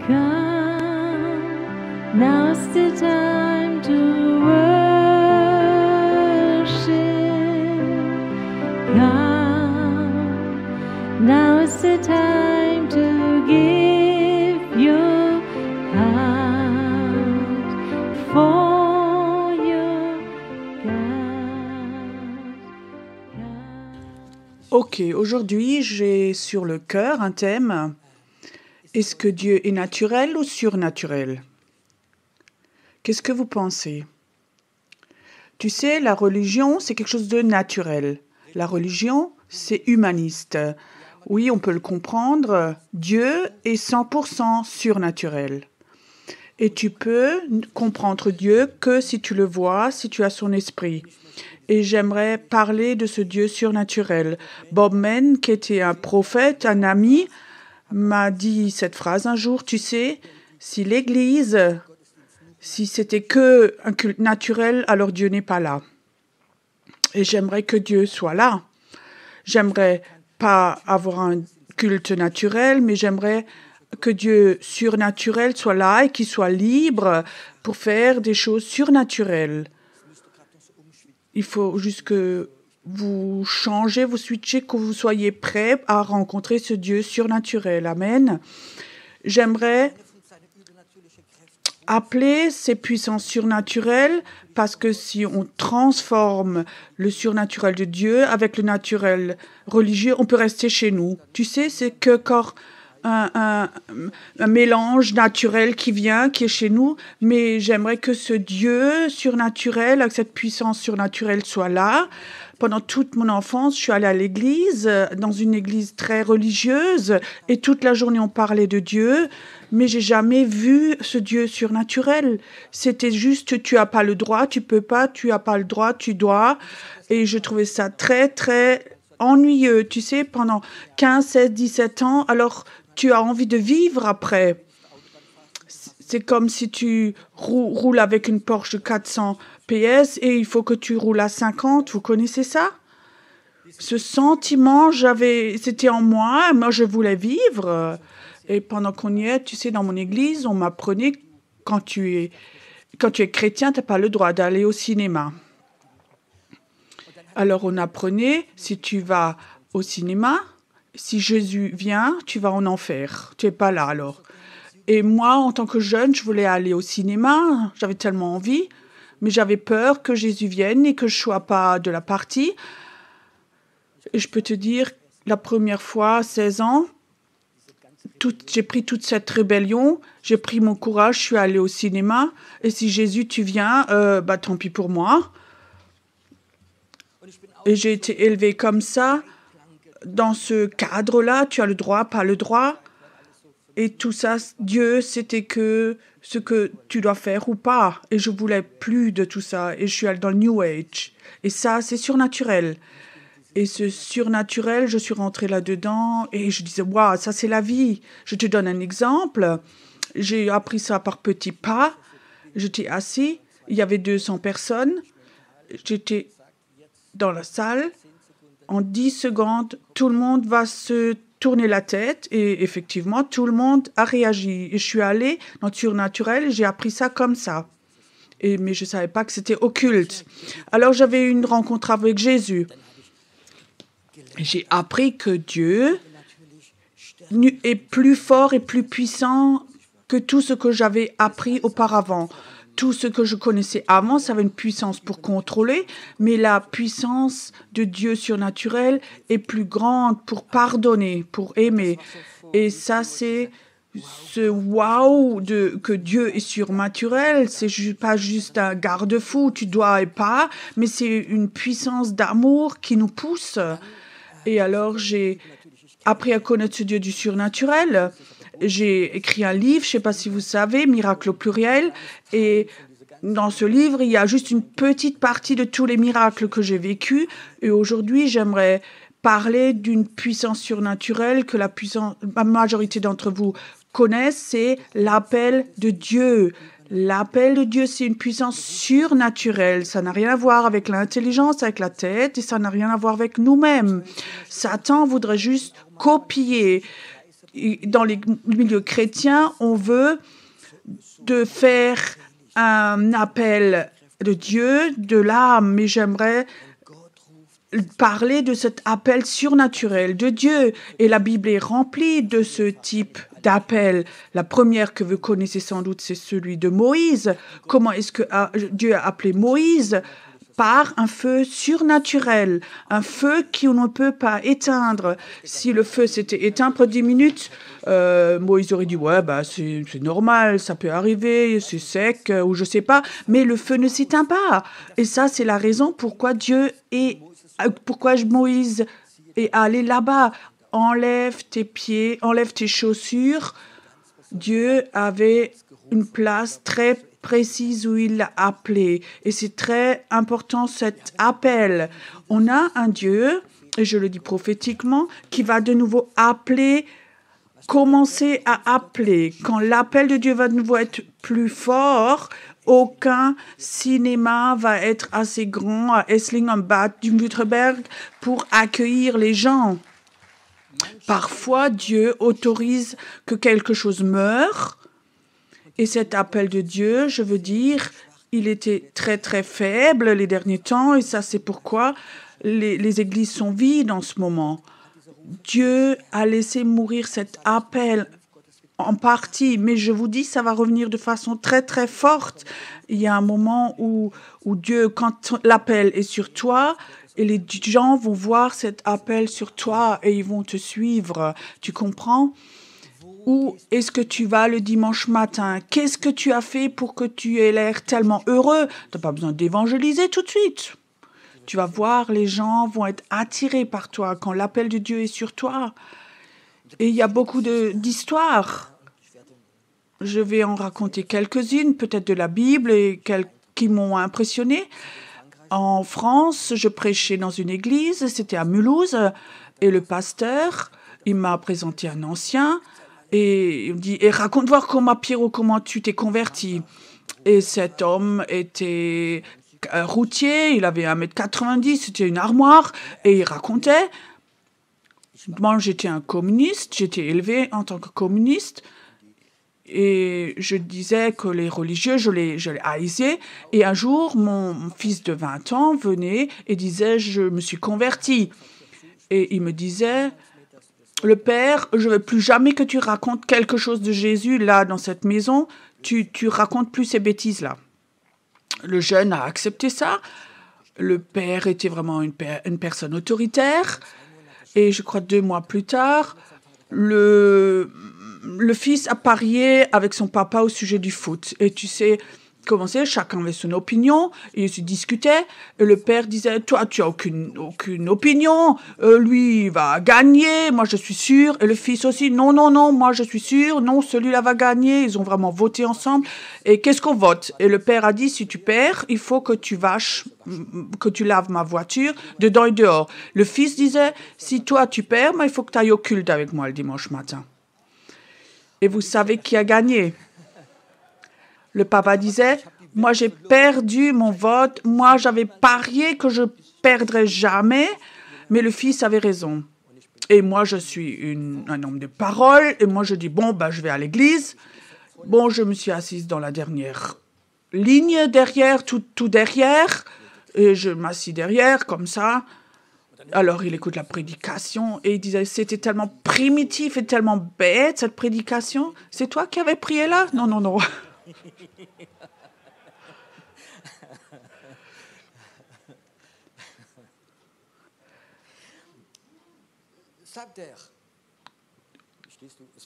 Come, now's the time to worship. Come, now is the time to give your heart for your God. Ok, aujourd'hui j'ai sur le cœur un thème. Est-ce que Dieu est naturel ou surnaturel? Qu'est-ce que vous pensez? Tu sais, la religion, c'est quelque chose de naturel. La religion, c'est humaniste. Oui, on peut le comprendre. Dieu est 100% surnaturel. Et tu peux comprendre Dieu que si tu le vois, si tu as son esprit. Et j'aimerais parler de ce Dieu surnaturel. Bob Mann, qui était un prophète, un ami, m'a dit cette phrase un jour, tu sais, si l'Église, si c'était que un culte naturel, alors Dieu n'est pas là. Et j'aimerais que Dieu soit là. J'aimerais pas avoir un culte naturel, mais j'aimerais que Dieu surnaturel soit là et qu'il soit libre pour faire des choses surnaturelles. Il faut juste que vous changez, vous switchez, que vous soyez prêts à rencontrer ce Dieu surnaturel. Amen. J'aimerais appeler ces puissances surnaturelles parce que si on transforme le surnaturel de Dieu avec le naturel religieux, on peut rester chez nous. Tu sais, c'est que quand un mélange naturel qui vient, qui est chez nous, mais j'aimerais que ce Dieu surnaturel, avec cette puissance surnaturelle, soit là. Pendant toute mon enfance, je suis allée à l'église, dans une église très religieuse, et toute la journée on parlait de Dieu, mais j'ai jamais vu ce Dieu surnaturel. C'était juste, tu as pas le droit, tu peux pas, tu as pas le droit, tu dois. Et je trouvais ça très, très ennuyeux, tu sais, pendant 15, 16, 17 ans. Alors, tu as envie de vivre après. C'est comme si tu roules avec une Porsche 400 PS et il faut que tu roules à 50. Vous connaissez ça? Ce sentiment, c'était en moi. Moi, je voulais vivre. Et pendant qu'on y est, tu sais, dans mon église, on m'apprenait quand tu es chrétien, tu n'as pas le droit d'aller au cinéma. Alors, on apprenait, si tu vas au cinéma, si Jésus vient, tu vas en enfer. Tu n'es pas là alors. Et moi, en tant que jeune, je voulais aller au cinéma. J'avais tellement envie, mais j'avais peur que Jésus vienne et que je ne sois pas de la partie. Et je peux te dire, la première fois, à 16 ans, j'ai pris toute cette rébellion, j'ai pris mon courage, je suis allée au cinéma. Et si Jésus, tu viens, bah tant pis pour moi. Et j'ai été élevée comme ça, dans ce cadre-là, tu as le droit, pas le droit. Et tout ça, Dieu, c'était que ce que tu dois faire ou pas. Et je voulais plus de tout ça. Et je suis allée dans le New Age. Et ça, c'est surnaturel. Et ce surnaturel, je suis rentrée là-dedans et je disais, waouh, ça c'est la vie. Je te donne un exemple. J'ai appris ça par petits pas. J'étais assis, il y avait 200 personnes. J'étais dans la salle. En 10 secondes, tout le monde va se tourner la tête et effectivement, tout le monde a réagi. Et je suis allée dans le surnaturel et j'ai appris ça comme ça. Mais je ne savais pas que c'était occulte. Alors j'avais une rencontre avec Jésus. J'ai appris que Dieu est plus fort et plus puissant que tout ce que j'avais appris auparavant. Tout ce que je connaissais avant, ça avait une puissance pour contrôler, mais la puissance de Dieu surnaturel est plus grande pour pardonner, pour aimer. Et ça, c'est ce wow que Dieu est surnaturel. C'est pas juste un garde-fou, tu dois et pas, mais c'est une puissance d'amour qui nous pousse. Et alors, j'ai appris à connaître ce Dieu du surnaturel. J'ai écrit un livre, je ne sais pas si vous savez, Miracle au pluriel. Et dans ce livre, il y a juste une petite partie de tous les miracles que j'ai vécus. Et aujourd'hui, j'aimerais parler d'une puissance surnaturelle que la majorité d'entre vous connaissent, c'est l'appel de Dieu. L'appel de Dieu, c'est une puissance surnaturelle. Ça n'a rien à voir avec l'intelligence, avec la tête, et ça n'a rien à voir avec nous-mêmes. Satan voudrait juste copier dans les milieux chrétiens, on veut de faire un appel de Dieu, de l'âme, mais j'aimerais parler de cet appel surnaturel de Dieu. Et la Bible est remplie de ce type d'appel. La première que vous connaissez sans doute, c'est celui de Moïse. Comment est-ce que Dieu a appelé Moïse? Par un feu surnaturel, un feu qu'on ne peut pas éteindre. Si le feu s'était éteint pour 10 minutes, Moïse aurait dit « Ouais, bah, c'est normal, ça peut arriver, c'est sec, ou je sais pas. » Mais le feu ne s'éteint pas. Et ça, c'est la raison pourquoi Moïse est allé là-bas. Enlève tes pieds, enlève tes chaussures. Dieu avait une place très précise où il l'a appelé. Et c'est très important cet appel. On a un Dieu, et je le dis prophétiquement, qui va de nouveau appeler, commencer à appeler. Quand l'appel de Dieu va de nouveau être plus fort, aucun cinéma va être assez grand à Esslingen-Bad du Württemberg pour accueillir les gens. Parfois, Dieu autorise que quelque chose meure. Et cet appel de Dieu, je veux dire, il était très, très faible les derniers temps. Et ça, c'est pourquoi les églises sont vides en ce moment. Dieu a laissé mourir cet appel en partie. Mais je vous dis, ça va revenir de façon très, très forte. Il y a un moment où Dieu, quand l'appel est sur toi, et les gens vont voir cet appel sur toi et ils vont te suivre. Tu comprends? Où est-ce que tu vas le dimanche matin? Qu'est-ce que tu as fait pour que tu aies l'air tellement heureux? Tu n'as pas besoin d'évangéliser tout de suite. Tu vas voir, les gens vont être attirés par toi quand l'appel de Dieu est sur toi. Et il y a beaucoup d'histoires. Je vais en raconter quelques-unes, peut-être de la Bible, et qui m'ont impressionné. En France, je prêchais dans une église, c'était à Mulhouse, et le pasteur, il m'a présenté un ancien, et il me dit « Et raconte voir Pierrot, comment tu t'es converti ?» Et cet homme était routier, il avait 1m90, c'était une armoire, et il racontait « Moi, j'étais un communiste, j'étais élevé en tant que communiste, et je disais que les religieux, je les haïssais. Et un jour, mon fils de 20 ans venait et disait « Je me suis converti ». Et il me disait « Le père, je ne veux plus jamais que tu racontes quelque chose de Jésus là, dans cette maison. Tu racontes plus ces bêtises-là. » Le jeune a accepté ça. Le père était vraiment une personne autoritaire. Et je crois 2 mois plus tard, le fils a parié avec son papa au sujet du foot. Et tu sais comment c'est, chacun avait son opinion, et ils se discutaient, et le père disait « Toi, tu n'as aucune opinion, lui, il va gagner, moi je suis sûr. » Et le fils aussi « Non, non, non, moi je suis sûr, non, celui-là va gagner. » Ils ont vraiment voté ensemble. Et qu'est-ce qu'on vote? Et le père a dit « Si tu perds, il faut que tu laves ma voiture dedans et dehors. » Le fils disait « Si toi tu perds, il faut que tu ailles au culte avec moi le dimanche matin. » Et vous savez qui a gagné? Le papa disait, moi j'ai perdu mon vote, moi j'avais parié que je perdrais jamais, mais le fils avait raison. Et moi je suis un homme de parole, et moi je dis, bon, je vais à l'église. Bon, je me suis assise dans la dernière ligne derrière, tout derrière, et je m'assis derrière comme ça. Alors il écoute la prédication et il disait, c'était tellement primitif et tellement bête cette prédication. C'est toi qui avais prié là? Non, non, non.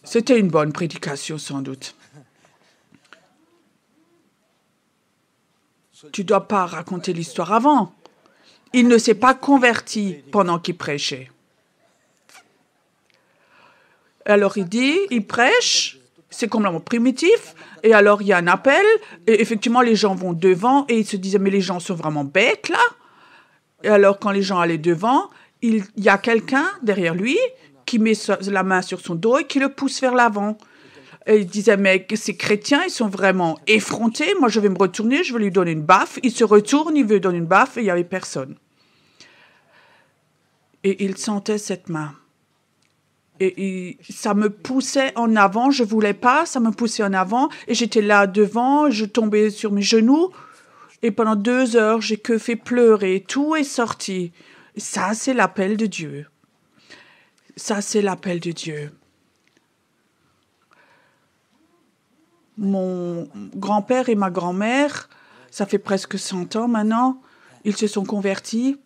C'était une bonne prédication, sans doute. Tu ne dois pas raconter l'histoire avant. Il ne s'est pas converti pendant qu'il prêchait. Alors il prêche, c'est complètement primitif, et alors il y a un appel, et effectivement les gens vont devant, et ils se disaient, mais les gens sont vraiment bêtes là. Et alors quand les gens allaient devant, il y a quelqu'un derrière lui qui met la main sur son dos et qui le pousse vers l'avant. Et il disait, mais ces chrétiens, ils sont vraiment effrontés, moi je vais me retourner, je vais lui donner une baffe. Il se retourne, il veut donner une baffe, et il n'y avait personne. Et il sentait cette main. ça me poussait en avant, je voulais pas, ça me poussait en avant, et j'étais là devant, je tombais sur mes genoux, et pendant 2 heures, j'ai que fait pleurer, tout est sorti. Ça, c'est l'appel de Dieu. Ça, c'est l'appel de Dieu. Mon grand-père et ma grand-mère, ça fait presque 100 ans maintenant, ils se sont convertis,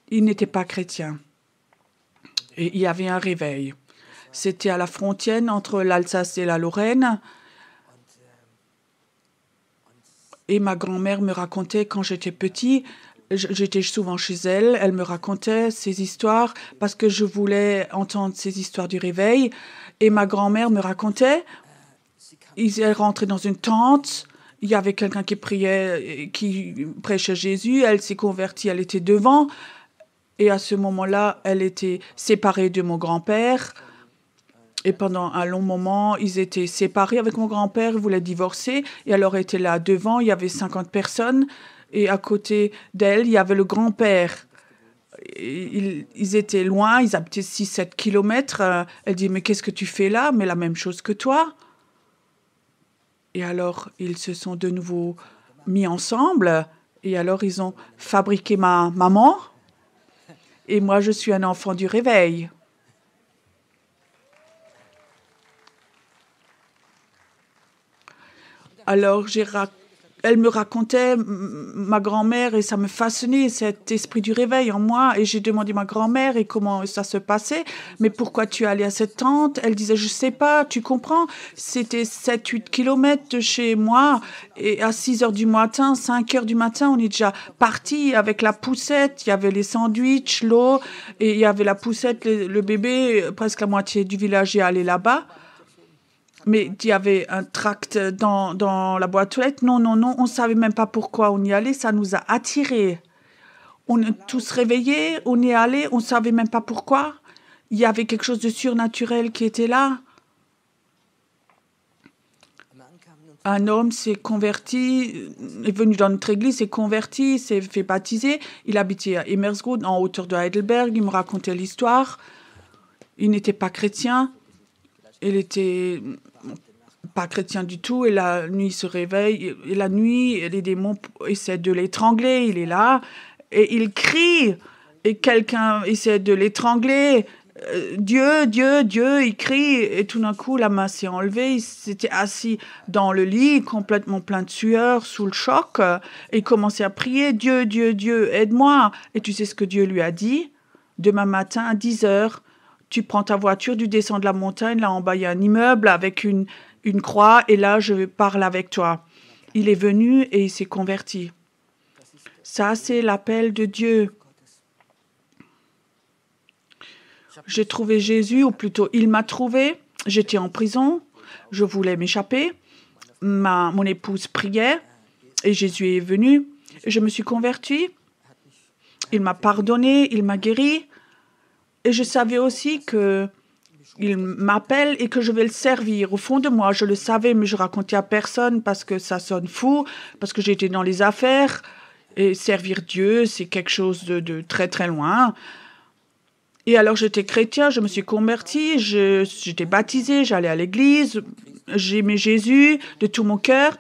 ils n'étaient pas chrétiens. Et il y avait un réveil. C'était à la frontière entre l'Alsace et la Lorraine. Et ma grand-mère me racontait quand j'étais petit, j'étais souvent chez elle, elle me racontait ces histoires parce que je voulais entendre ces histoires du réveil. Et ma grand-mère me racontait, elle rentrait dans une tente, il y avait quelqu'un qui priait, qui prêchait Jésus, elle s'est convertie, elle était devant. Et à ce moment-là, elle était séparée de mon grand-père. Et pendant un long moment, ils étaient séparés avec mon grand-père, ils voulaient divorcer. Et alors, elle était là devant, il y avait 50 personnes. Et à côté d'elle, il y avait le grand-père. Ils étaient loin, ils habitaient 6-7 kilomètres. Elle dit, mais qu'est-ce que tu fais là? Mais la même chose que toi. Et alors, ils se sont de nouveau mis ensemble. Et alors, ils ont fabriqué ma maman. Et moi, je suis un enfant du réveil. Alors, elle me racontait, ma grand-mère, et ça me fascinait, cet esprit du réveil en moi. Et j'ai demandé à ma grand-mère et comment ça se passait. Mais pourquoi tu es allée à cette tente? Elle disait, je sais pas, tu comprends. C'était 7-8 kilomètres de chez moi. Et à 6 heures du matin, 5 heures du matin, on est déjà parti avec la poussette. Il y avait les sandwichs, l'eau, et il y avait la poussette, le bébé. Presque la moitié du village est allé là-bas. Mais il y avait un tract dans la boîte aux lettres. Non, non, non, on ne savait même pas pourquoi on y allait. Ça nous a attirés. On est tous réveillés, on y allait, on ne savait même pas pourquoi. Il y avait quelque chose de surnaturel qui était là. Un homme s'est converti, est venu dans notre église, s'est converti, s'est fait baptiser. Il habitait à Emmersgroot, en hauteur de Heidelberg. Il me racontait l'histoire. Il n'était pas chrétien. Il était pas chrétien du tout, et la nuit il se réveille, et la nuit, les démons essaient de l'étrangler, il est là, et il crie, et quelqu'un essaie de l'étrangler, Dieu, Dieu, Dieu, il crie, et tout d'un coup, la main s'est enlevée, il s'était assis dans le lit, complètement plein de sueur, sous le choc, et il commençait à prier, Dieu, Dieu, Dieu, aide-moi. Et tu sais ce que Dieu lui a dit? Demain matin, à 10 heures, tu prends ta voiture, tu descends de la montagne, là en bas, il y a un immeuble avec une croix, et là, je parle avec toi. Il est venu et il s'est converti. Ça, c'est l'appel de Dieu. J'ai trouvé Jésus, ou plutôt, il m'a trouvé. J'étais en prison, je voulais m'échapper. Mon épouse priait, et Jésus est venu. Je me suis convertie. Il m'a pardonné, il m'a guéri. Et je savais aussi que il m'appelle et que je vais le servir. Au fond de moi, je le savais, mais je racontais à personne parce que ça sonne fou, parce que j'étais dans les affaires. Et servir Dieu, c'est quelque chose de très, très loin. Et alors, j'étais chrétien, je me suis convertie, j'étais baptisée, j'allais à l'église, j'aimais Jésus de tout mon cœur,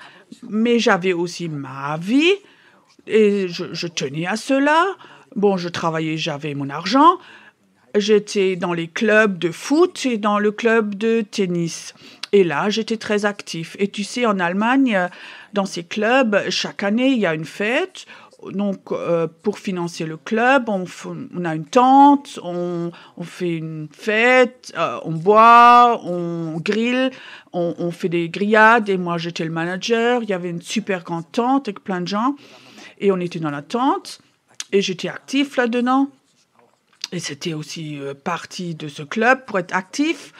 mais j'avais aussi ma vie et je tenais à cela. Bon, je travaillais, j'avais mon argent. J'étais dans les clubs de foot et dans le club de tennis. Et là, j'étais très actif. Et tu sais, en Allemagne, dans ces clubs, chaque année, il y a une fête. Donc, pour financer le club, on a une tente, on fait une fête, on boit, on grille, on fait des grillades. Et moi, j'étais le manager. Il y avait une super grande tente avec plein de gens. Et on était dans la tente. Et j'étais actif là-dedans. Et c'était aussi partie de ce club pour être actif.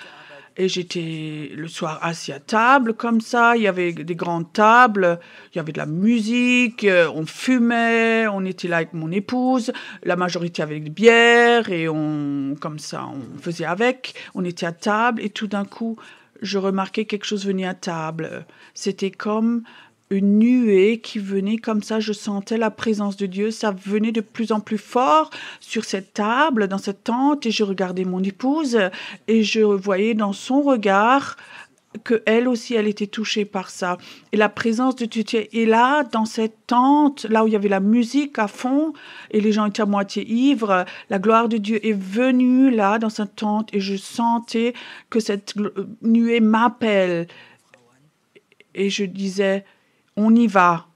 Et j'étais le soir assis à table comme ça. Il y avait des grandes tables, il y avait de la musique, on fumait, on était là avec mon épouse. La majorité avec des bières et comme ça, on faisait avec. On était à table et tout d'un coup, je remarquais quelque chose venir à table. C'était comme une nuée qui venait comme ça, je sentais la présence de Dieu, ça venait de plus en plus fort sur cette table, dans cette tente, et je regardais mon épouse, et je voyais dans son regard que elle aussi, elle était touchée par ça. Et la présence de Dieu est là, dans cette tente, là où il y avait la musique à fond, et les gens étaient à moitié ivres, la gloire de Dieu est venue là, dans cette tente, et je sentais que cette nuée m'appelle. Et je disais, on y va,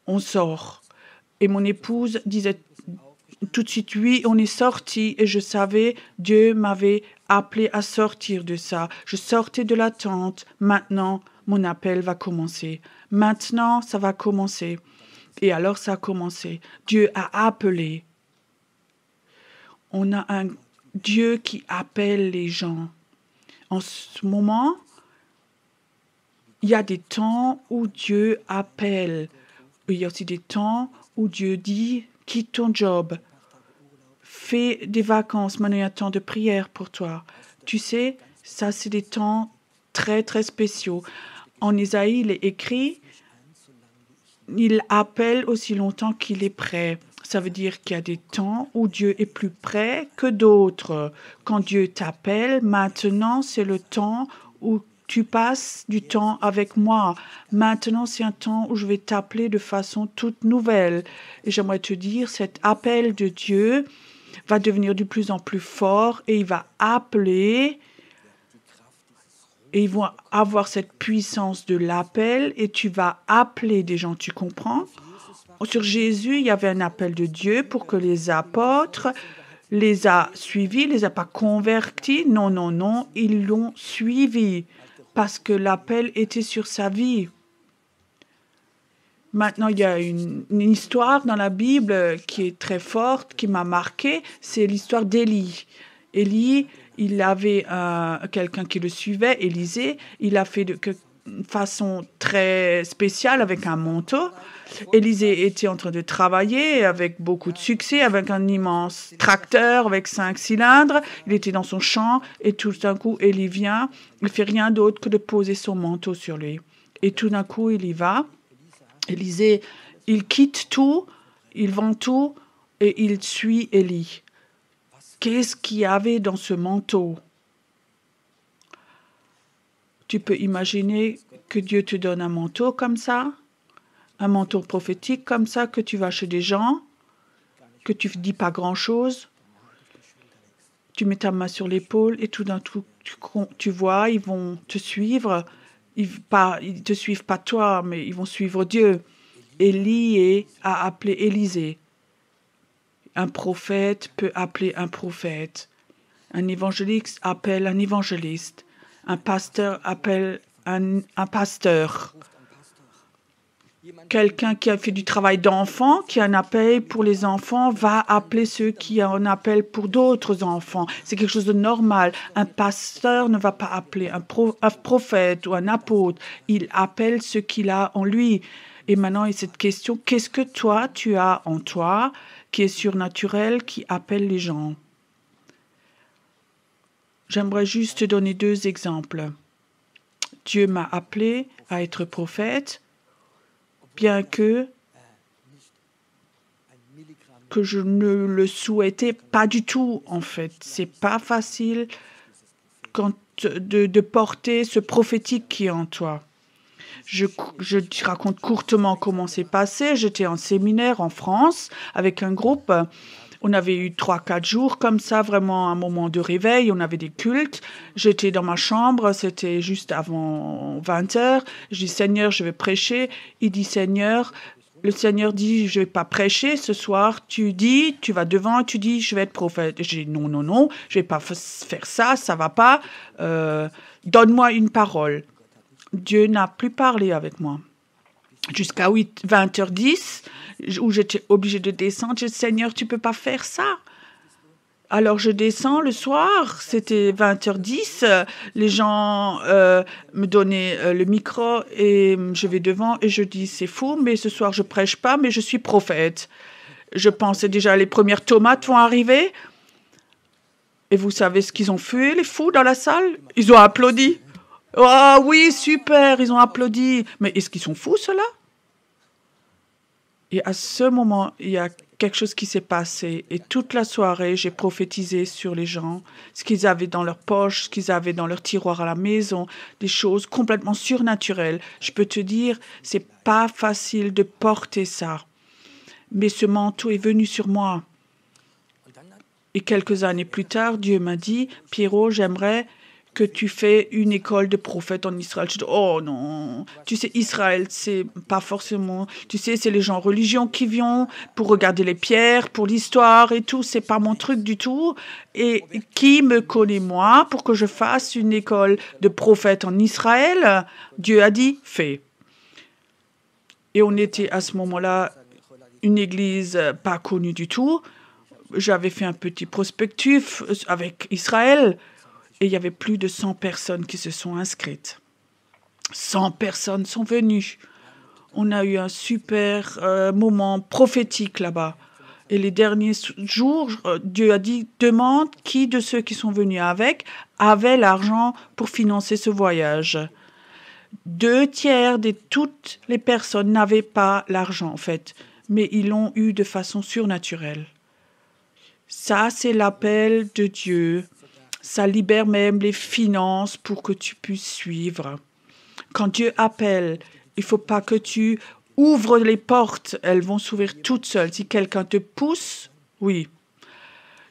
on sort. Et mon épouse disait tout de suite, oui, on est sorti. Et je savais, Dieu m'avait appelé à sortir de ça. Je sortais de la tente. Maintenant, mon appel va commencer. Maintenant, ça va commencer. Et alors, ça a commencé. Dieu a appelé. On a un Dieu qui appelle les gens. En ce moment, il y a des temps où Dieu appelle. Il y a aussi des temps où Dieu dit, quitte ton job, fais des vacances, maintenant il y a un temps de prière pour toi. Tu sais, ça c'est des temps très très spéciaux. En Isaïe, il est écrit, il appelle aussi longtemps qu'il est prêt. Ça veut dire qu'il y a des temps où Dieu est plus prêt que d'autres. Quand Dieu t'appelle, maintenant c'est le temps où tu passes du temps avec moi. Maintenant, c'est un temps où je vais t'appeler de façon toute nouvelle. Et j'aimerais te dire, cet appel de Dieu va devenir de plus en plus fort et il va appeler et ils vont avoir cette puissance de l'appel et tu vas appeler des gens, tu comprends? Sur Jésus, il y avait un appel de Dieu pour que les apôtres les a suivis, les a pas convertis. Non, non, non, ils l'ont suivi. Parce que l'appel était sur sa vie. Maintenant, il y a une histoire dans la Bible qui est très forte, qui m'a marquée, c'est l'histoire d'Élie. Élie, il avait quelqu'un qui le suivait, Élisée, il a fait de façon très spéciale avec un manteau. Élisée était en train de travailler avec beaucoup de succès, avec un immense tracteur avec 5 cylindres. Il était dans son champ et tout d'un coup, Élie vient. Il ne fait rien d'autre que de poser son manteau sur lui. Et tout d'un coup, il y va. Élisée, il quitte tout, il vend tout et il suit Élie. Qu'est-ce qu'il y avait dans ce manteau? Tu peux imaginer que Dieu te donne un manteau comme ça, un manteau prophétique comme ça, que tu vas chez des gens, que tu ne dis pas grand-chose. Tu mets ta main sur l'épaule et tout d'un coup, tu vois, ils vont te suivre. Ils ne te suivent pas toi, mais ils vont suivre Dieu. Élie a appelé Élisée. Un prophète peut appeler un prophète. Un évangéliste appelle un évangéliste. Un pasteur appelle un pasteur. Quelqu'un qui a fait du travail d'enfant, qui a un appel pour les enfants, va appeler ceux qui ont un appel pour d'autres enfants. C'est quelque chose de normal. Un pasteur ne va pas appeler un prophète ou un apôtre. Il appelle ce qu'il a en lui. Et maintenant, il y a cette question, qu'est-ce que toi, tu as en toi qui est surnaturel, qui appelle les gens? J'aimerais juste te donner 2 exemples. Dieu m'a appelé à être prophète, bien que je ne le souhaitais pas du tout, en fait. C'est pas facile de porter ce prophétique qui est en toi. Je te raconte courtement comment c'est passé. J'étais en séminaire en France avec un groupe. On avait eu 3-4 jours comme ça, vraiment un moment de réveil. On avait des cultes. J'étais dans ma chambre, c'était juste avant 20h. Je dis, Seigneur, je vais prêcher. Il dit, Seigneur, le Seigneur dit, je ne vais pas prêcher ce soir. Tu dis, tu vas devant, tu dis, je vais être prophète. J'ai dit, non, non, non, je ne vais pas faire ça, ça ne va pas. Donne-moi une parole. Dieu n'a plus parlé avec moi. Jusqu'à 20h10, où j'étais obligée de descendre, j'ai dit, Seigneur, tu ne peux pas faire ça. Alors je descends le soir, c'était 20h10, les gens me donnaient le micro et je vais devant et je dis, c'est fou, mais ce soir je prêche pas, mais je suis prophète. Je pensais déjà les premières tomates vont arriver. Et vous savez ce qu'ils ont fait, les fous dans la salle? Ils ont applaudi. Ah oui, super, ils ont applaudi. Mais est-ce qu'ils sont fous, ceux-là? Et à ce moment, il y a quelque chose qui s'est passé. Et toute la soirée, j'ai prophétisé sur les gens, ce qu'ils avaient dans leur poche, ce qu'ils avaient dans leur tiroir à la maison, des choses complètement surnaturelles. Je peux te dire, c'est pas facile de porter ça. Mais ce manteau est venu sur moi. Et quelques années plus tard, Dieu m'a dit, Pierrot, j'aimerais que tu fais une école de prophètes en Israël. Je dis, oh non, tu sais, Israël, c'est pas forcément, tu sais, c'est les gens en religion qui viennent pour regarder les pierres, pour l'histoire et tout, c'est pas mon truc du tout. Et qui me connaît moi pour que je fasse une école de prophètes en Israël? Dieu a dit, fais. Et on était à ce moment-là une église pas connue du tout. J'avais fait un petit prospectus avec Israël et il y avait plus de 100 personnes qui se sont inscrites. 100 personnes sont venues. On a eu un super moment prophétique là-bas. Et les derniers jours, Dieu a dit, demande qui de ceux qui sont venus avec avait l'argent pour financer ce voyage. 2/3 de toutes les personnes n'avaient pas l'argent en fait, mais ils l'ont eu de façon surnaturelle. Ça, c'est l'appel de Dieu. Ça libère même les finances pour que tu puisses suivre. Quand Dieu appelle, il ne faut pas que tu ouvres les portes. Elles vont s'ouvrir toutes seules. Si quelqu'un te pousse, oui.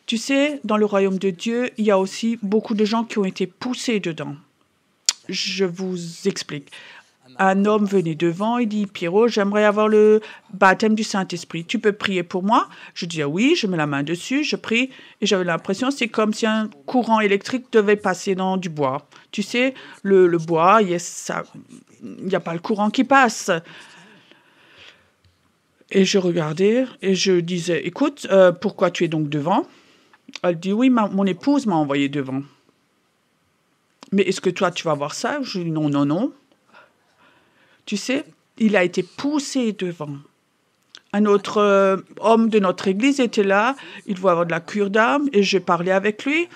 Tu sais, dans le royaume de Dieu, il y a aussi beaucoup de gens qui ont été poussés dedans. Je vous explique. Un homme venait devant, il dit, Pierrot, j'aimerais avoir le baptême du Saint-Esprit. Tu peux prier pour moi? Je dis, ah oui, je mets la main dessus, je prie. Et j'avais l'impression, c'est comme si un courant électrique devait passer dans du bois. Tu sais, le bois, il n'y a pas le courant qui passe. Et je regardais et je disais, écoute, pourquoi tu es donc devant? Elle dit, oui, mon épouse m'a envoyé devant. Mais est-ce que toi, tu vas voir ça? Je dis, non, non, non. Tu sais, il a été poussé devant. Un autre homme de notre église était là, il voulait avoir de la cure d'âme, et je parlais avec lui.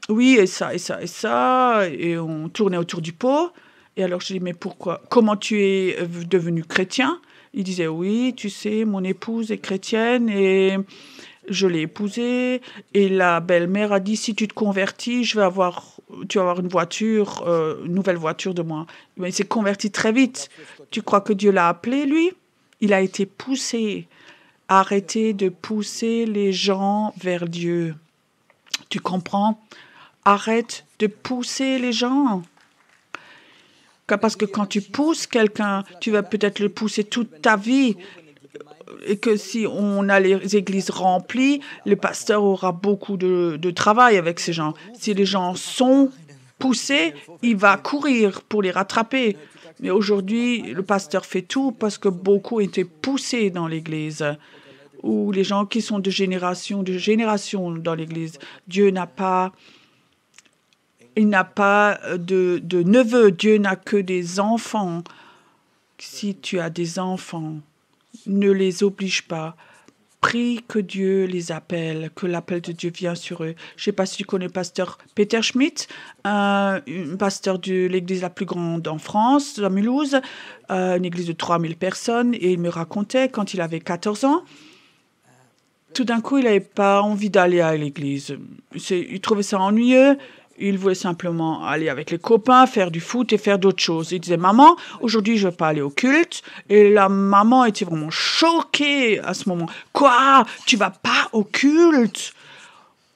Oui, et ça, et ça, et ça, et on tournait autour du pot. Et alors je dis, mais pourquoi? Comment tu es devenu chrétien? Il disait, oui, tu sais, mon épouse est chrétienne, et je l'ai épousée, et la belle-mère a dit, si tu te convertis, tu vas avoir une voiture, une nouvelle voiture de moi. Mais il s'est converti très vite. Tu crois que Dieu l'a appelé, lui? Il a été poussé. Arrêtez de pousser les gens vers Dieu. Tu comprends? Arrête de pousser les gens. Parce que quand tu pousses quelqu'un, tu vas peut-être le pousser toute ta vie. Et que si on a les églises remplies, le pasteur aura beaucoup de travail avec ces gens. Si les gens sont poussés, il va courir pour les rattraper. Mais aujourd'hui, le pasteur fait tout parce que beaucoup étaient poussés dans l'église. Ou les gens qui sont de génération dans l'église. Dieu n'a pas... Il n'a pas de neveux. Dieu n'a que des enfants. Si tu as des enfants, ne les oblige pas. Prie que Dieu les appelle, que l'appel de Dieu vienne sur eux. Je ne sais pas si tu connais le pasteur Peter Schmidt, un pasteur de l'église la plus grande en France, à Mulhouse, une église de 3000 personnes. Et il me racontait, quand il avait 14 ans, tout d'un coup, il n'avait pas envie d'aller à l'église. Il trouvait ça ennuyeux. Il voulait simplement aller avec les copains, faire du foot et faire d'autres choses. Il disait, maman, aujourd'hui, je ne veux pas aller au culte. Et la maman était vraiment choquée à ce moment. Quoi? Tu vas pas au culte?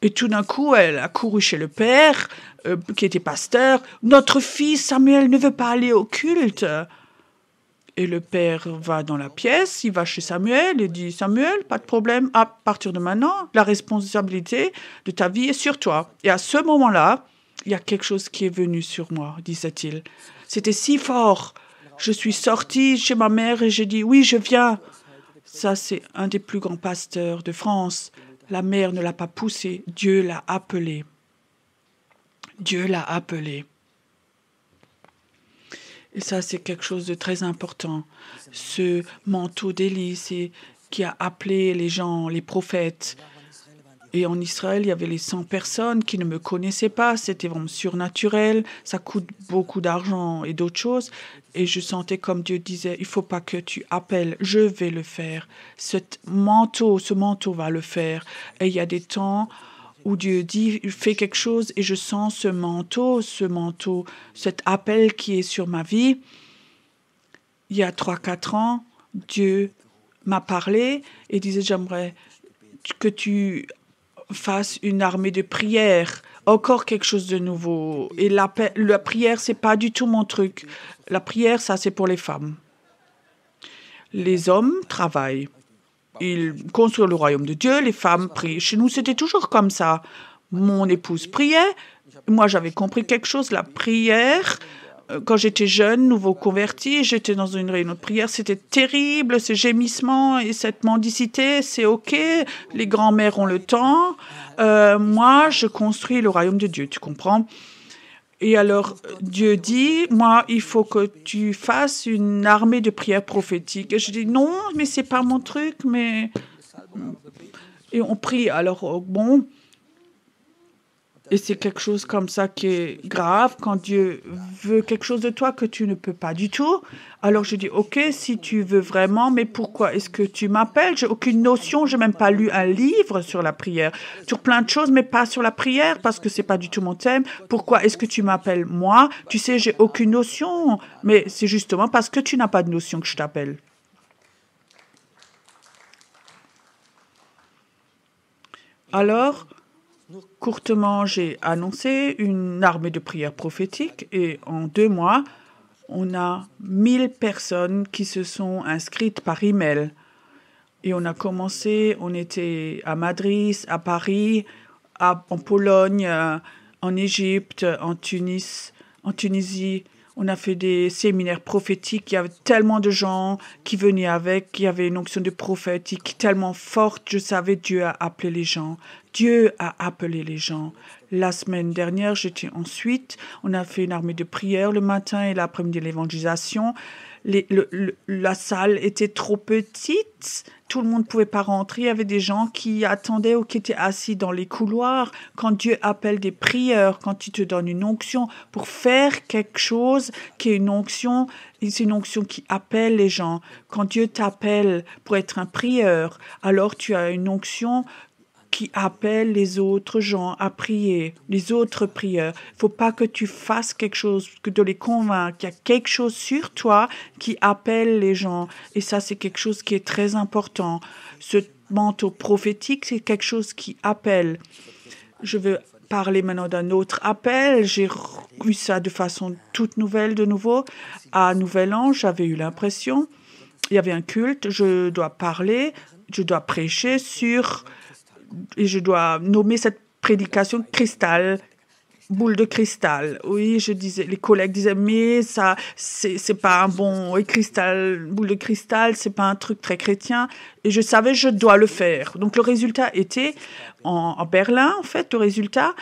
Et tout d'un coup, elle a couru chez le père, qui était pasteur. Notre fils Samuel ne veut pas aller au culte. Et le père va dans la pièce, il va chez Samuel et dit, Samuel, pas de problème, à partir de maintenant, la responsabilité de ta vie est sur toi. Et à ce moment-là, il y a quelque chose qui est venu sur moi, disait-il. C'était si fort. Je suis sortie chez ma mère et j'ai dit, oui, je viens. Ça, c'est un des plus grands pasteurs de France. La mère ne l'a pas poussé, Dieu l'a appelé. Dieu l'a appelé. Et ça, c'est quelque chose de très important. Ce manteau d'Élie, c'est qui a appelé les gens, les prophètes. Et en Israël, il y avait les 100 personnes qui ne me connaissaient pas. C'était vraiment surnaturel. Ça coûte beaucoup d'argent et d'autres choses. Et je sentais comme Dieu disait, il faut pas que tu appelles, je vais le faire. Ce manteau va le faire. Et il y a des temps où Dieu dit, fais quelque chose et je sens ce manteau, cet appel qui est sur ma vie. Il y a 3-4 ans, Dieu m'a parlé et disait, j'aimerais que tu fasses une armée de prière, encore quelque chose de nouveau. Et la prière, c'est pas du tout mon truc. La prière, ça, c'est pour les femmes. Les hommes travaillent. Ils construisent le royaume de Dieu, les femmes prient. Chez nous, c'était toujours comme ça. Mon épouse priait. Moi, j'avais compris quelque chose. La prière, quand j'étais jeune, nouveau converti, j'étais dans une réunion de prière. C'était terrible, ces gémissements et cette mendicité. C'est OK. Les grands-mères ont le temps. Moi, je construis le royaume de Dieu. Tu comprends? Et alors, Dieu dit, moi, il faut que tu fasses une armée de prières prophétiques. Et je dis, non, mais c'est pas mon truc, mais... Et on prie. Alors, bon... Et c'est quelque chose comme ça qui est grave quand Dieu veut quelque chose de toi que tu ne peux pas du tout. Alors je dis, OK, si tu veux vraiment, mais pourquoi est-ce que tu m'appelles? J'ai aucune notion, j'ai même pas lu un livre sur la prière, sur plein de choses, mais pas sur la prière parce que c'est pas du tout mon thème. Pourquoi est-ce que tu m'appelles moi? Tu sais, j'ai aucune notion, mais c'est justement parce que tu n'as pas de notion que je t'appelle. Alors, courtement, j'ai annoncé une armée de prières prophétiques et en 2 mois, on a 1000 personnes qui se sont inscrites par email. Et on a commencé, on était à Madrid, à Paris, en Pologne, en Égypte, en Tunisie. On a fait des séminaires prophétiques. Il y avait tellement de gens qui venaient avec. Il y avait une onction de prophétique tellement forte. Je savais Dieu a appelé les gens. Dieu a appelé les gens. La semaine dernière, j'étais ensuite. On a fait une armée de prière le matin et l'après-midi de l'évangélisation. La salle était trop petite. Tout le monde ne pouvait pas rentrer. Il y avait des gens qui attendaient ou qui étaient assis dans les couloirs. Quand Dieu appelle des prieurs, quand il te donne une onction pour faire quelque chose qui est une onction, c'est une onction qui appelle les gens. Quand Dieu t'appelle pour être un prieur, alors tu as une onction qui appelle les autres gens à prier, les autres prieurs. Il ne faut pas que tu fasses quelque chose, que de les convaincre. Il y a quelque chose sur toi qui appelle les gens. Et ça, c'est quelque chose qui est très important. Ce manteau prophétique, c'est quelque chose qui appelle. Je veux parler maintenant d'un autre appel. J'ai eu ça de façon toute nouvelle de nouveau. À Nouvel An, j'avais eu l'impression, il y avait un culte, je dois parler, je dois prêcher sur... Et je dois nommer cette prédication cristal, boule de cristal. Oui, je disais, les collègues disaient, mais ça, c'est pas un bon, oui, cristal, boule de cristal, c'est pas un truc très chrétien. Et je savais, je dois le faire. Donc, le résultat était, en Berlin, en fait, le résultat,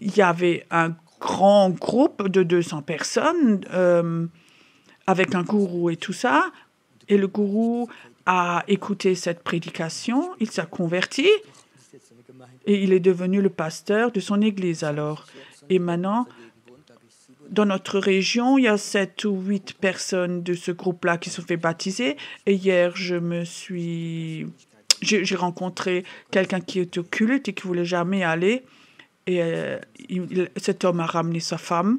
il y avait un grand groupe de 200 personnes, avec un gourou et tout ça. Et le gourou a écouté cette prédication, il s'est converti. Et il est devenu le pasteur de son église alors. Et maintenant, dans notre région, il y a 7 ou 8 personnes de ce groupe-là qui se sont fait baptiser. Et hier, j'ai rencontré quelqu'un qui est au culte et qui ne voulait jamais aller. Et cet homme a ramené sa femme.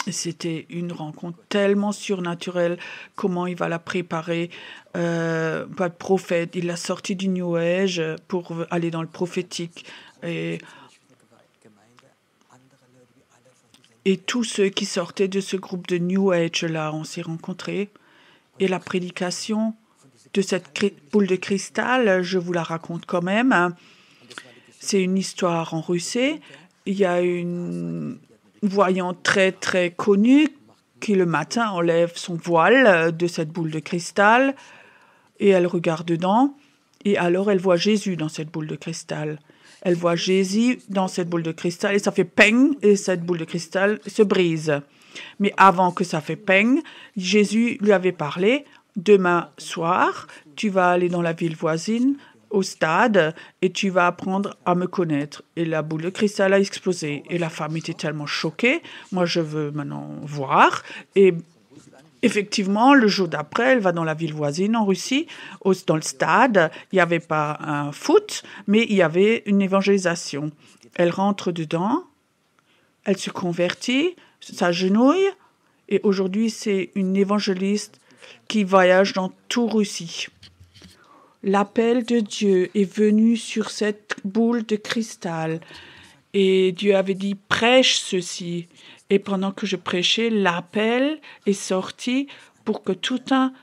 C'était une rencontre tellement surnaturelle. Comment il va la préparer? Pas de prophète. Il l'a sorti du New Age pour aller dans le prophétique. Et tous ceux qui sortaient de ce groupe de New Age-là, on s'est rencontrés. Et la prédication de cette boule de cristal, je vous la raconte quand même. C'est une histoire en Russie. Il y a une voyante très, très connue qui, le matin, enlève son voile de cette boule de cristal et elle regarde dedans. Et alors, elle voit Jésus dans cette boule de cristal. Elle voit Jésus dans cette boule de cristal et ça fait peng et cette boule de cristal se brise. Mais avant que ça fait peng, Jésus lui avait parlé. Demain soir, tu vas aller dans la ville voisine au stade et tu vas apprendre à me connaître. Et la boule de cristal a explosé. Et la femme était tellement choquée. Moi, je veux maintenant voir. Et effectivement, le jour d'après, elle va dans la ville voisine en Russie, dans le stade. Il n'y avait pas un foot, mais il y avait une évangélisation. Elle rentre dedans, elle se convertit, s'agenouille, et aujourd'hui, c'est une évangéliste qui voyage dans tout Russie. L'appel de Dieu est venu sur cette boule de cristal. Et Dieu avait dit, prêche ceci. Et pendant que je prêchais, l'appel est sorti pour que tout un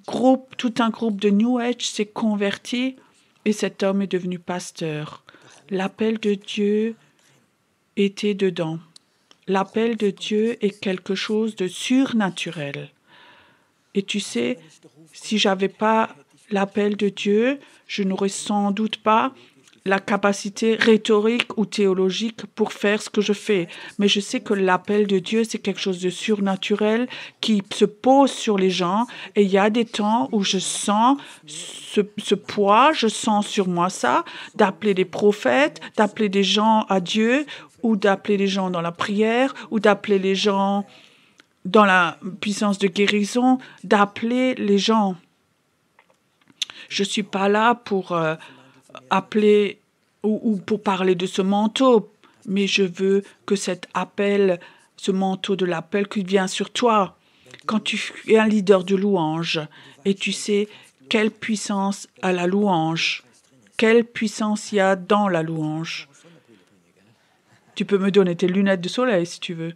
groupe de New Age s'est converti et cet homme est devenu pasteur. L'appel de Dieu était dedans. L'appel de Dieu est quelque chose de surnaturel. Et tu sais, si j'avais pas l'appel de Dieu, je n'aurais sans doute pas la capacité rhétorique ou théologique pour faire ce que je fais. Mais je sais que l'appel de Dieu, c'est quelque chose de surnaturel qui se pose sur les gens. Et il y a des temps où je sens ce poids, je sens sur moi ça, d'appeler des prophètes, d'appeler des gens à Dieu, ou d'appeler les gens dans la prière, ou d'appeler les gens dans la puissance de guérison, d'appeler les gens. Je ne suis pas là pour appeler ou pour parler de ce manteau, mais je veux que cet appel, ce manteau de l'appel qui vient sur toi, quand tu es un leader de louange et tu sais quelle puissance a la louange, quelle puissance il y a dans la louange. Tu peux me donner tes lunettes de soleil si tu veux.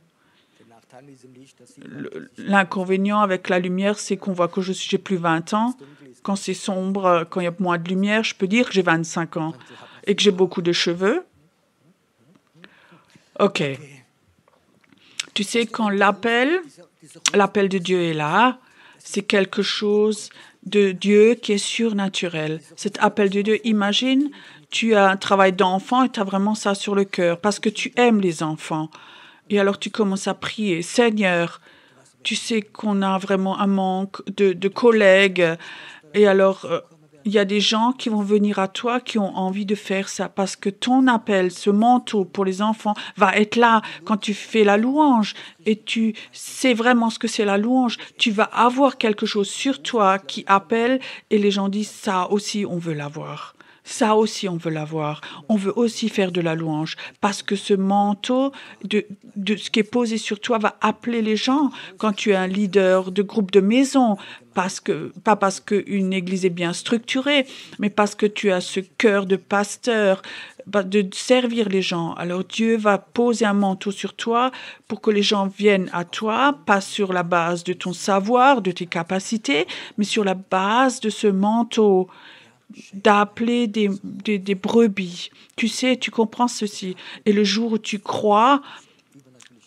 L'inconvénient avec la lumière, c'est qu'on voit que j'ai plus 20 ans. Quand c'est sombre, quand il y a moins de lumière, je peux dire que j'ai 25 ans et que j'ai beaucoup de cheveux. OK. Tu sais, quand l'appel de Dieu est là, c'est quelque chose de Dieu qui est surnaturel. Cet appel de Dieu, imagine, tu as un travail d'enfant et tu as vraiment ça sur le cœur parce que tu aimes les enfants. Et alors tu commences à prier, Seigneur, tu sais qu'on a vraiment un manque de collègues. Et alors, il y a des gens qui vont venir à toi qui ont envie de faire ça parce que ton appel, ce manteau pour les enfants, va être là quand tu fais la louange et tu sais vraiment ce que c'est la louange. Tu vas avoir quelque chose sur toi qui appelle et les gens disent ça aussi, on veut l'avoir. Ça aussi, on veut l'avoir. On veut aussi faire de la louange parce que ce manteau de ce qui est posé sur toi va appeler les gens quand tu es un leader de groupe de maison. Pas parce qu'une église est bien structurée, mais parce que tu as ce cœur de pasteur, de servir les gens. Alors Dieu va poser un manteau sur toi pour que les gens viennent à toi, pas sur la base de ton savoir, de tes capacités, mais sur la base de ce manteau d'appeler des brebis. Tu sais, tu comprends ceci. Et le jour où tu crois,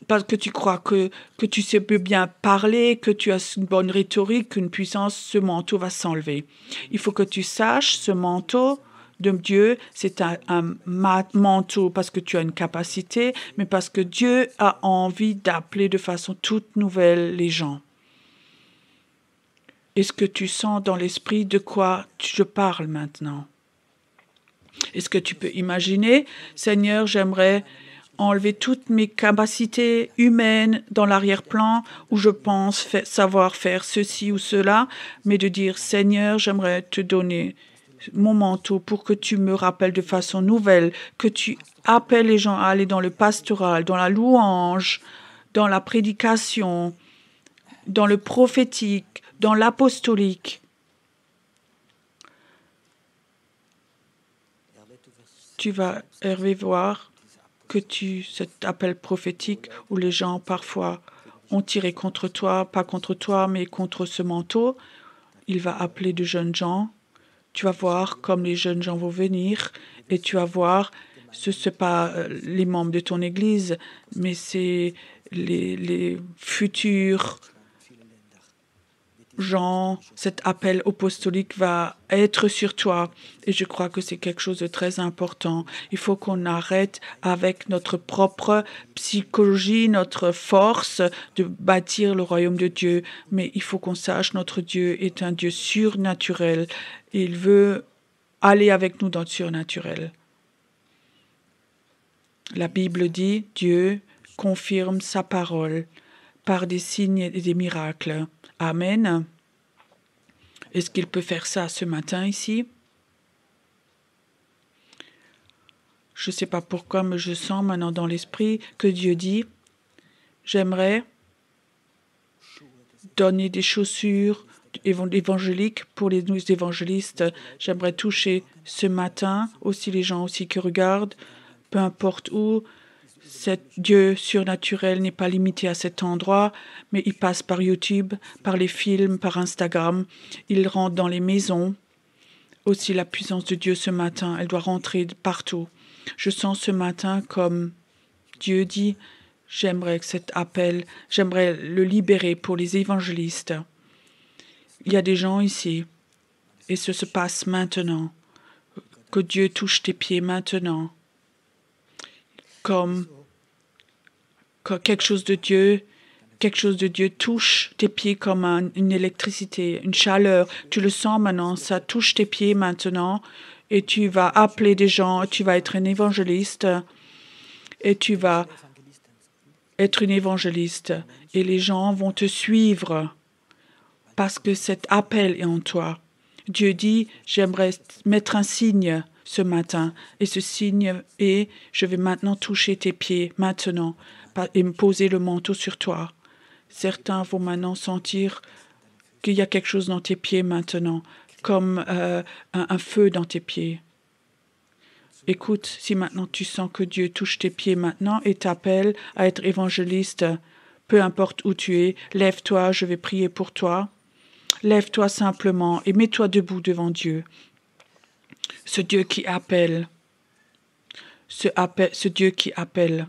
parce que tu crois que tu sais bien parler, que tu as une bonne rhétorique, une puissance, ce manteau va s'enlever. Il faut que tu saches, ce manteau de Dieu, c'est un manteau parce que tu as une capacité, mais parce que Dieu a envie d'appeler de façon toute nouvelle les gens. Est-ce que tu sens dans l'esprit de quoi je parle maintenant? Est-ce que tu peux imaginer, Seigneur, j'aimerais enlever toutes mes capacités humaines dans l'arrière-plan où je pense savoir faire ceci ou cela, mais de dire, Seigneur, j'aimerais te donner mon manteau pour que tu me rappelles de façon nouvelle, que tu appelles les gens à aller dans le pastoral, dans la louange, dans la prédication, dans le prophétique, dans l'apostolique. Tu vas, Hervé, voir que cet appel prophétique où les gens parfois ont tiré contre toi, pas contre toi, mais contre ce manteau, il va appeler de jeunes gens. Tu vas voir comme les jeunes gens vont venir et tu vas voir, ce n'est pas les membres de ton église, mais c'est les futurs gens, cet appel apostolique va être sur toi. Et je crois que c'est quelque chose de très important. Il faut qu'on arrête avec notre propre psychologie, notre force de bâtir le royaume de Dieu. Mais il faut qu'on sache notre Dieu est un Dieu surnaturel. Il veut aller avec nous dans le surnaturel. La Bible dit, Dieu confirme sa parole par des signes et des miracles. Amen. Est-ce qu'il peut faire ça ce matin ici? Je ne sais pas pourquoi, mais je sens maintenant dans l'esprit que Dieu dit, j'aimerais donner des chaussures évangéliques pour les évangélistes. J'aimerais toucher ce matin aussi les gens aussi qui regardent, peu importe où. Cet Dieu surnaturel n'est pas limité à cet endroit, mais il passe par YouTube, par les films, par Instagram. Il rentre dans les maisons. Aussi la puissance de Dieu ce matin, elle doit rentrer partout. Je sens ce matin comme Dieu dit, j'aimerais que cet appel, j'aimerais le libérer pour les évangélistes. Il y a des gens ici, et ce se passe maintenant. Que Dieu touche tes pieds maintenant. Comme quelque chose de Dieu touche tes pieds comme une électricité, une chaleur. Tu le sens maintenant, ça touche tes pieds maintenant. Et tu vas appeler des gens, tu vas être un évangéliste. Et tu vas être une évangéliste. Et les gens vont te suivre parce que cet appel est en toi. Dieu dit, j'aimerais mettre un signe ce matin. Et ce signe est, je vais maintenant toucher tes pieds, maintenant, et me poser le manteau sur toi. Certains vont maintenant sentir qu'il y a quelque chose dans tes pieds maintenant, comme un feu dans tes pieds. Écoute, si maintenant tu sens que Dieu touche tes pieds maintenant et t'appelle à être évangéliste, peu importe où tu es, lève-toi, je vais prier pour toi. Lève-toi simplement et mets-toi debout devant Dieu. Ce Dieu qui appelle. Ce Dieu qui appelle.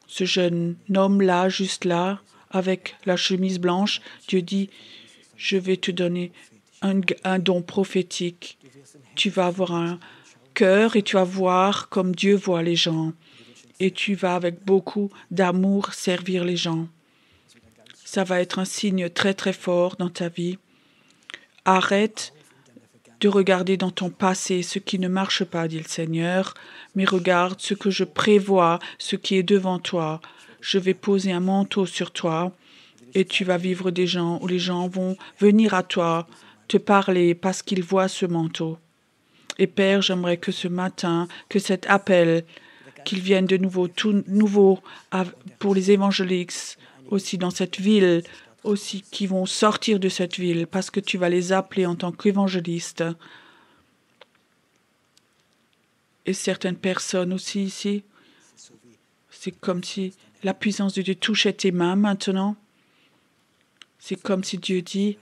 Ce jeune homme-là, juste là, avec la chemise blanche, Dieu dit, je vais te donner un don prophétique. Tu vas avoir un cœur et tu vas voir comme Dieu voit les gens. Et tu vas avec beaucoup d'amour servir les gens. Ça va être un signe très très fort dans ta vie. Arrête de regarder dans ton passé ce qui ne marche pas, dit le Seigneur, mais regarde ce que je prévois, ce qui est devant toi. Je vais poser un manteau sur toi et tu vas vivre des gens où les gens vont venir à toi, te parler parce qu'ils voient ce manteau. Et Père, j'aimerais que ce matin, que cet appel, qu'il vienne de nouveau, tout nouveau pour les évangélistes, aussi dans cette ville, aussi qui vont sortir de cette ville, parce que tu vas les appeler en tant qu'évangélistes. Et certaines personnes aussi ici, c'est comme si la puissance de Dieu touchait tes mains maintenant. C'est comme si Dieu dit,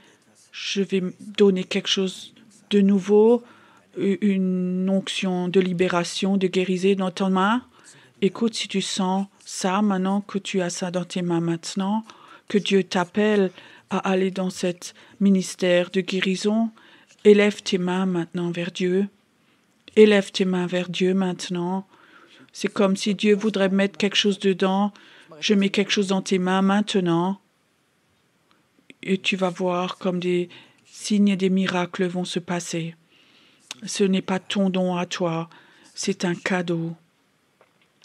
je vais donner quelque chose de nouveau, une onction de libération, de guérison dans ton main. Écoute, si tu sens ça maintenant, que tu as ça dans tes mains maintenant, que Dieu t'appelle à aller dans cet ministère de guérison, élève tes mains maintenant vers Dieu. Élève tes mains vers Dieu maintenant. C'est comme si Dieu voudrait mettre quelque chose dedans. Je mets quelque chose dans tes mains maintenant. Et tu vas voir comme des signes et des miracles vont se passer. Ce n'est pas ton don à toi, c'est un cadeau.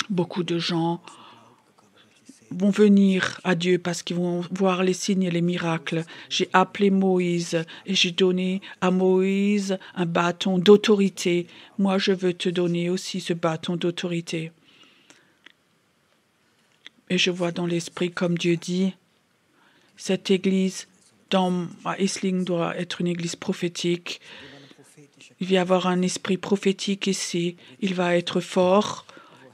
Beaucoup de gens vont venir à Dieu parce qu'ils vont voir les signes et les miracles. J'ai appelé Moïse et j'ai donné à Moïse un bâton d'autorité. Moi, je veux te donner aussi ce bâton d'autorité. Et je vois dans l'esprit, comme Dieu dit, cette église à Essling doit être une église prophétique. Il va y avoir un esprit prophétique ici. Il va être fort.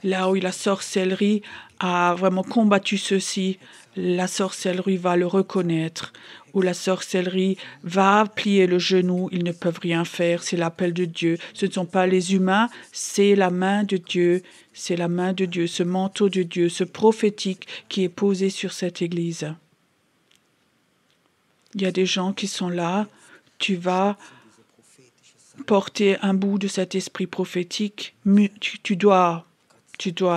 Là où la sorcellerie a vraiment combattu ceci, la sorcellerie va le reconnaître. Où la sorcellerie va plier le genou, ils ne peuvent rien faire. C'est l'appel de Dieu. Ce ne sont pas les humains, c'est la main de Dieu. C'est la main de Dieu, ce manteau de Dieu, ce prophétique qui est posé sur cette église. Il y a des gens qui sont là. Tu vas porter un bout de cet esprit prophétique. Tu dois,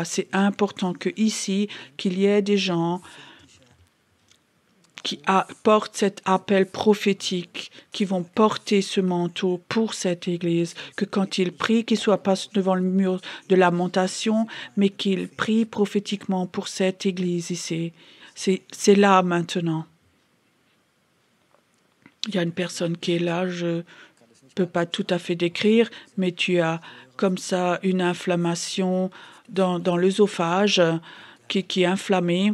c'est important que ici, qu'il y ait des gens qui portent cet appel prophétique, qui vont porter ce manteau pour cette Église, que quand ils prient, qu'ils ne soient pas devant le mur de lamentation, mais qu'ils prient prophétiquement pour cette Église ici. C'est là maintenant. Il y a une personne qui est là, je ne peux pas tout à fait décrire, mais tu as comme ça une inflammation dans l'œsophage qui est inflammée.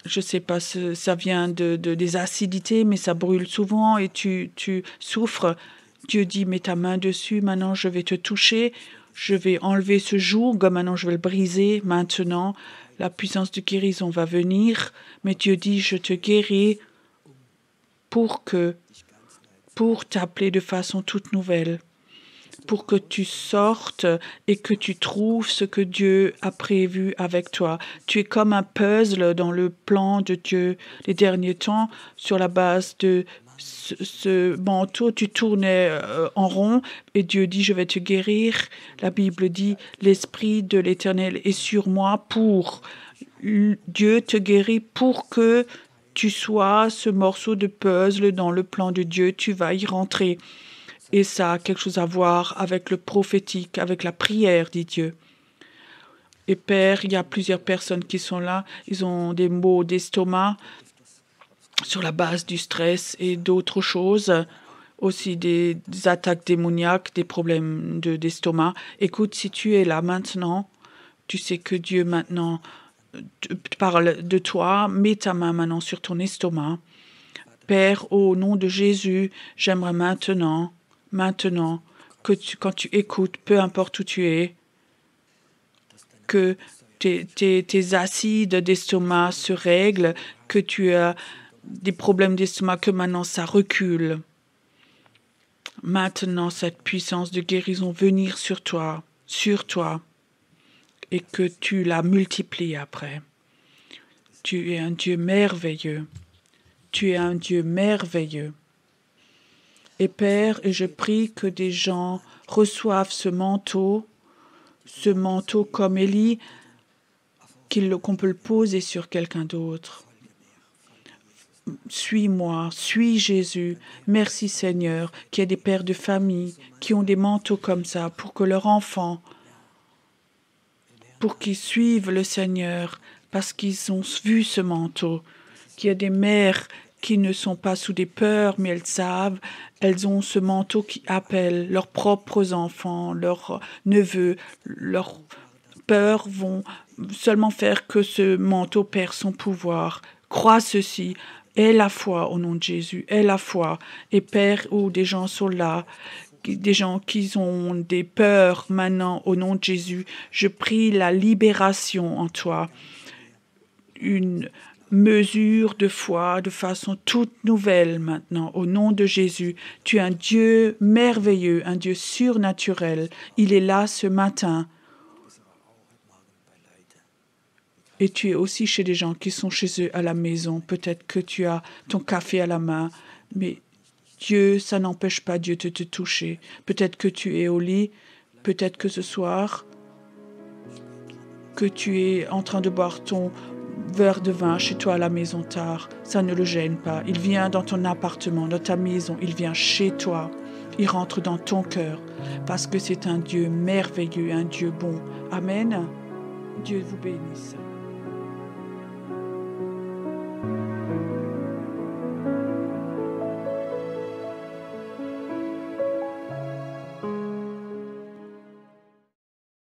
Je ne sais pas, ça vient des acidités, mais ça brûle souvent et tu souffres. Dieu dit, mets ta main dessus, maintenant je vais te toucher, je vais enlever ce joug, maintenant je vais le briser, maintenant la puissance de guérison va venir, mais Dieu dit, je te guéris pour t'appeler de façon toute nouvelle, pour que tu sortes et que tu trouves ce que Dieu a prévu avec toi. Tu es comme un puzzle dans le plan de Dieu. Les derniers temps, sur la base de ce manteau, tu tournais en rond et Dieu dit, je vais te guérir. La Bible dit, l'Esprit de l'Éternel est sur moi pour... Dieu te guérit pour que tu sois ce morceau de puzzle dans le plan de Dieu. Tu vas y rentrer. Et ça a quelque chose à voir avec le prophétique, avec la prière, dit Dieu. Et Père, il y a plusieurs personnes qui sont là. Ils ont des maux d'estomac sur la base du stress et d'autres choses. Aussi des attaques démoniaques, des problèmes d'estomac. Écoute, si tu es là maintenant, tu sais que Dieu maintenant te parle de toi. Mets ta main maintenant sur ton estomac. Père, au nom de Jésus, j'aimerais maintenant, que quand tu écoutes, peu importe où tu es, que tes acides d'estomac se règlent, que tu as des problèmes d'estomac, que maintenant ça recule. Maintenant, cette puissance de guérison venir sur toi, et que tu la multiplies après. Tu es un Dieu merveilleux. Tu es un Dieu merveilleux. Et Père, et je prie que des gens reçoivent ce manteau comme Élie, qu'on peut le poser sur quelqu'un d'autre. Suis-moi, suis Jésus. Merci Seigneur, qu'il y ait des pères de famille qui ont des manteaux comme ça pour que leurs enfants, pour qu'ils suivent le Seigneur, parce qu'ils ont vu ce manteau. Qu'il y a des mères qui ne sont pas sous des peurs, mais elles savent, elles ont ce manteau qui appelle leurs propres enfants, leurs neveux, leurs peurs vont seulement faire que ce manteau perd son pouvoir. Crois ceci, aie la foi au nom de Jésus, aie la foi. Et Père, où des gens sont là, des gens qui ont des peurs maintenant au nom de Jésus, je prie la libération en toi. Une mesure de foi de façon toute nouvelle maintenant, au nom de Jésus. Tu es un Dieu merveilleux, un Dieu surnaturel. Il est là ce matin. Et tu es aussi chez des gens qui sont chez eux à la maison. Peut-être que tu as ton café à la main, mais Dieu, ça n'empêche pas Dieu de te toucher. Peut-être que tu es au lit, peut-être que ce soir, que tu es en train de boire ton verre de vin chez toi à la maison tard, ça ne le gêne pas. Il vient dans ton appartement, dans ta maison, il vient chez toi. Il rentre dans ton cœur parce que c'est un Dieu merveilleux, un Dieu bon. Amen. Dieu vous bénisse.